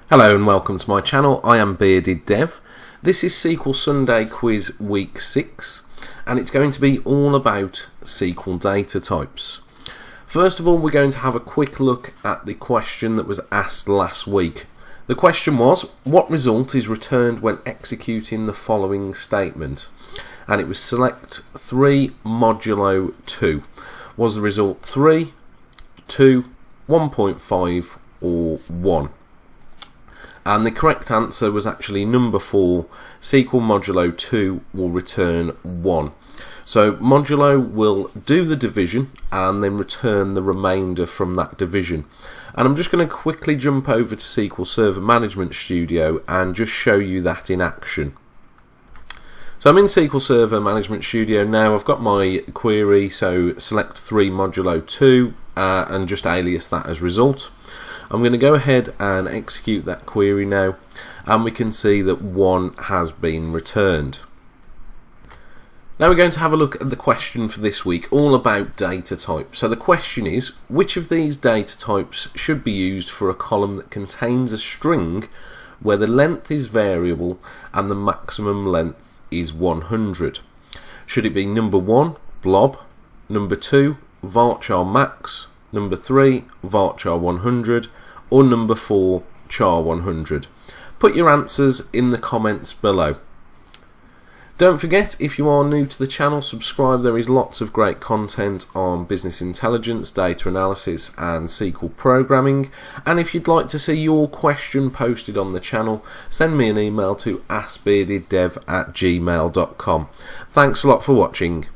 Hello and welcome to my channel. I am BeardedDev. This is SQL Sunday Quiz Week 6 and it's going to be all about SQL data types. First of all, we're going to have a quick look at the question that was asked last week. The question was, what result is returned when executing the following statement? And it was select 3 modulo 2. Was the result 3, 2, 1.5 or 1? And the correct answer was actually number 4. SQL modulo 2 will return 1. So modulo will do the division and then return the remainder from that division. And I'm just going to quickly jump over to SQL Server Management Studio and just show you that in action. So I'm in SQL Server Management Studio now. I've got my query, so select 3 modulo 2 and just alias that as result. I'm going to go ahead and execute that query now, and we can see that 1 has been returned. Now we're going to have a look at the question for this week, all about data types. So the question is, which of these data types should be used for a column that contains a string where the length is variable and the maximum length is 100? Should it be number 1, blob, number 2, varchar max, number 3, varchar 100, or number 4, char 100? Put your answers in the comments below. Don't forget, if you are new to the channel, subscribe. There is lots of great content on business intelligence, data analysis and SQL programming. And if you'd like to see your question posted on the channel, send me an email to askbeardeddev@gmail.com. Thanks a lot for watching.